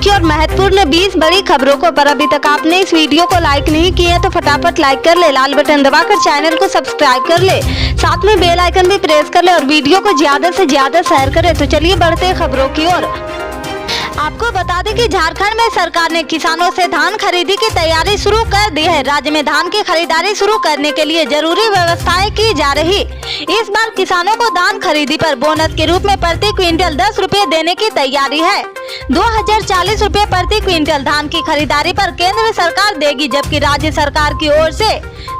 की और महत्वपूर्ण 20 बड़ी खबरों को, पर अभी तक आपने इस वीडियो को लाइक नहीं किया है तो फटाफट लाइक कर ले, लाल बटन दबाकर चैनल को सब्सक्राइब कर ले, साथ में बेल आइकन भी प्रेस कर ले और वीडियो को ज्यादा से ज्यादा शेयर करें। तो चलिए बढ़ते हैं खबरों की ओर। आपको बता दें कि झारखंड में सरकार ने किसानों से धान खरीदी की तैयारी शुरू कर दी है। राज्य में धान की खरीदारी शुरू करने के लिए जरूरी व्यवस्थाएं की जा रही। इस बार किसानों को धान खरीदी पर बोनस के रूप में प्रति क्विंटल 10 रुपए देने की तैयारी है। 2040 रुपए प्रति क्विंटल धान की खरीदारी पर केंद्र सरकार देगी, जबकि राज्य सरकार की ओर से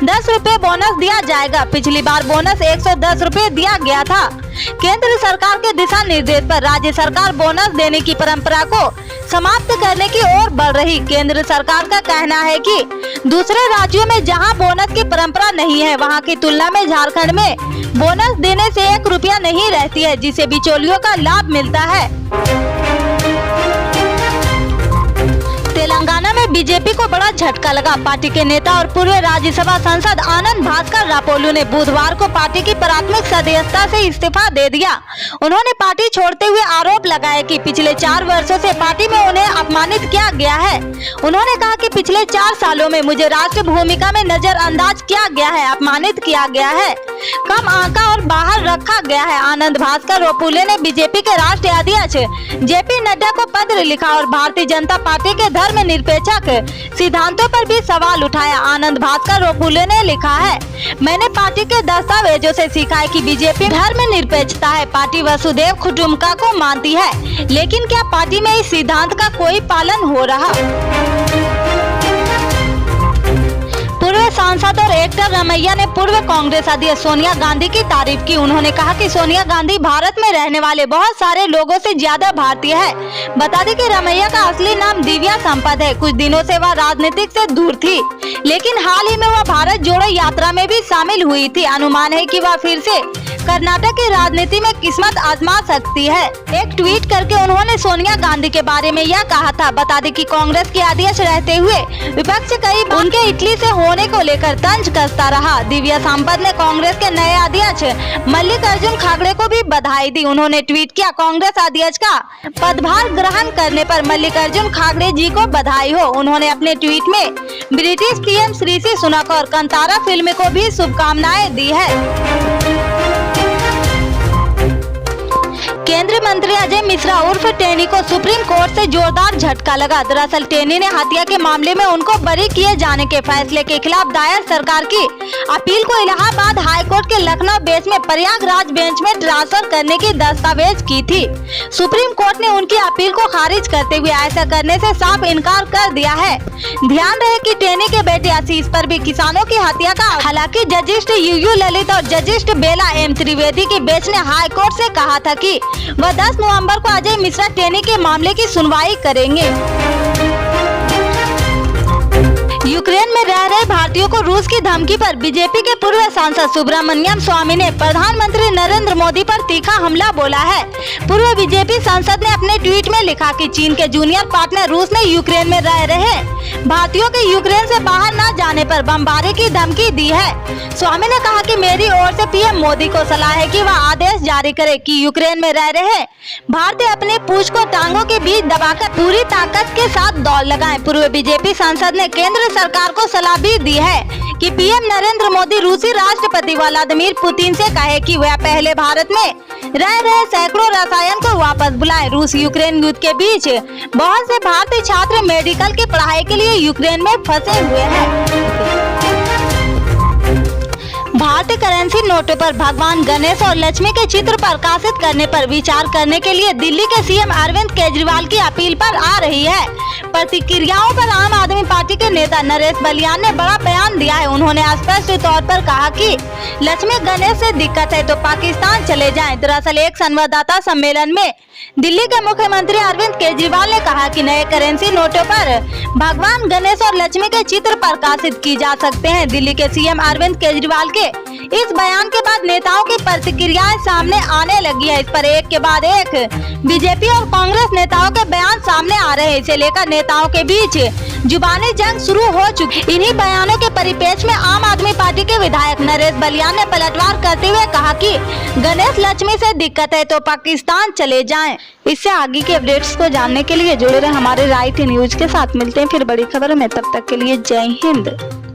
10 रुपए बोनस दिया जाएगा। पिछली बार बोनस 110 रुपए दिया गया था। केंद्र सरकार के दिशा निर्देश पर राज्य सरकार बोनस देने की परंपरा को समाप्त करने की ओर बढ़ रही। केंद्र सरकार का कहना है कि दूसरे राज्यों में जहां बोनस की परंपरा नहीं है, वहां की तुलना में झारखंड में बोनस देने से 1 रुपया नहीं रहती है, जिसे बिचौलियों का लाभ मिलता है। तेलंगाना में बीजेपी को बड़ा झटका लगा। पार्टी के नेता और पूर्व राज्यसभा सांसद आनंद भास्कर रापोलू ने बुधवार को पार्टी की प्राथमिक सदस्यता से इस्तीफा दे दिया। उन्होंने पार्टी छोड़ते हुए आरोप लगाया कि पिछले 4 वर्षों से पार्टी में उन्हें अपमानित किया गया है। उन्होंने कहा कि पिछले 4 सालों में मुझे राष्ट्र भूमिका में नजरअंदाज किया गया है, अपमानित किया गया है, कम आंका और बाहर रखा गया है। आनंद भास्कर रापोलू ने बीजेपी के राष्ट्रीय अध्यक्ष जेपी नड्डा को पत्र लिखा और भारतीय जनता पार्टी के धर्मनिरपेक्षक सिद्धांतों पर भी सवाल उठाया। आनंद भास्कर रापोलू ने लिखा है, मैंने पार्टी के दस्तावेजों से सीखा है कि बीजेपी धर्मनिरपेक्षता है। पार्टी वसुधैव कुटुंबकम को मानती है, लेकिन क्या पार्टी में इस सिद्धांत का कोई पालन हो रहा? पूर्व सांसद और एक्टर रमैया ने पूर्व कांग्रेस अध्यक्ष सोनिया गांधी की तारीफ की। उन्होंने कहा कि सोनिया गांधी भारत में रहने वाले बहुत सारे लोगों से ज्यादा भारतीय है। बता दें कि रमैया का असली नाम दिव्या संपत है। कुछ दिनों से वह राजनीतिक से दूर थी, लेकिन हाल ही में वह भारत जोड़ो यात्रा में भी शामिल हुई थी। अनुमान है कि वह फिर से कर्नाटक की राजनीति में किस्मत आजमा सकती है। एक ट्वीट करके उन्होंने सोनिया गांधी के बारे में यह कहा था। बता दें कि कांग्रेस के अध्यक्ष रहते हुए विपक्ष कई बार उनके इटली से होने को लेकर तंज कसता रहा। दिव्या संपत ने कांग्रेस के नए अध्यक्ष मल्लिकार्जुन खड़गे को भी बधाई दी। उन्होंने ट्वीट किया, कांग्रेस अध्यक्ष का पदभार ग्रहण करने पर मल्लिकार्जुन खड़गे जी को बधाई हो। उन्होंने अपने ट्वीट में ब्रिटिश पीएम ऋषि सुनक और कांतारा फिल्म को भी शुभकामनाएं दी है। केंद्रीय मंत्री अजय मिश्रा उर्फ टेनी को सुप्रीम कोर्ट से जोरदार झटका लगा। दरअसल टेनी ने हत्या के मामले में उनको बरी किए जाने के फैसले के खिलाफ दायर सरकार की अपील को इलाहाबाद हाई कोर्ट के लखनऊ बेंच में प्रयागराज बेंच में ट्रांसफर करने की दस्तावेज की थी। सुप्रीम कोर्ट ने उनकी अपील को खारिज करते हुए ऐसा करने से साफ इनकार कर दिया है। ध्यान रहे कि टेनी के बेटे आशीष पर भी किसानों की हत्या का, हालांकि जजिस्ट यूयू ललित और जजिस्ट बेला एम त्रिवेदी की बेंच ने हाई कोर्ट से कहा था कि वह 10 नवंबर को अजय मिश्रा टेनी के मामले की सुनवाई करेंगे। यूक्रेन में रह रहे भारतीयों को रूस की धमकी पर बीजेपी के पूर्व सांसद सुब्रमण्यम स्वामी ने प्रधानमंत्री नरेंद्र मोदी पर तीखा हमला बोला है। पूर्व बीजेपी सांसद ने अपने ट्वीट में लिखा कि चीन के जूनियर पार्टनर रूस ने यूक्रेन में रह रहे भारतीयों के यूक्रेन से बाहर न जाने पर बमबारी की धमकी दी है। स्वामी ने कहा कि मेरी ओर से पीएम मोदी को सलाह है कि वह आदेश जारी करे कि यूक्रेन में रह रहे भारतीय अपने पूंछ को टांगों के बीच दबाकर पूरी ताकत के साथ दौड़ लगाएं। पूर्व बीजेपी सांसद ने केंद्र सरकार को सलाह भी दी है कि पीएम नरेंद्र मोदी रूसी राष्ट्रपति व्लादिमीर पुतिन से कहे कि वह पहले भारत में रह रहे सैकड़ों रसायन को वापस बुलाएं। रूस यूक्रेन युद्ध के बीच बहुत से भारतीय छात्र मेडिकल की पढ़ाई के लिए यूक्रेन में फंसे हुए हैं। भारतीय करेंसी नोटों पर भगवान गणेश और लक्ष्मी के चित्र प्रकाशित करने पर विचार करने के लिए दिल्ली के सीएम अरविंद केजरीवाल की अपील पर आ रही है। प्रतिक्रियाओं पर आम आदमी पार्टी के नेता नरेश बलियान ने बड़ा बयान दिया है। उन्होंने स्पष्ट तौर पर कहा कि लक्ष्मी गणेश से दिक्कत है तो पाकिस्तान चले जाएं। दरअसल एक संवाददाता सम्मेलन में दिल्ली के मुख्यमंत्री अरविंद केजरीवाल ने कहा कि नए करेंसी नोटों पर भगवान गणेश और लक्ष्मी के चित्र प्रकाशित की जा सकते हैं। दिल्ली के सीएम अरविंद केजरीवाल के इस बयान के बाद नेताओं की प्रतिक्रियाएं सामने आने लगी है। इस पर एक के बाद एक बीजेपी और कांग्रेस नेताओं के बयान सामने आ रहे हैं। इसे लेकर नेताओं के बीच जुबानी जंग शुरू हो चुकी। इन्हीं बयानों के परिप्रेक्ष्य में आम आदमी पार्टी के विधायक नरेश बलियान ने पलटवार करते हुए कहा कि गणेश लक्ष्मी से दिक्कत है तो पाकिस्तान चले जाएं। इससे आगे के अपडेट्स को जानने के लिए जुड़े रहे हमारे राइट न्यूज के साथ। मिलते हैं फिर बड़ी खबर में, तब तक के लिए जय हिंद।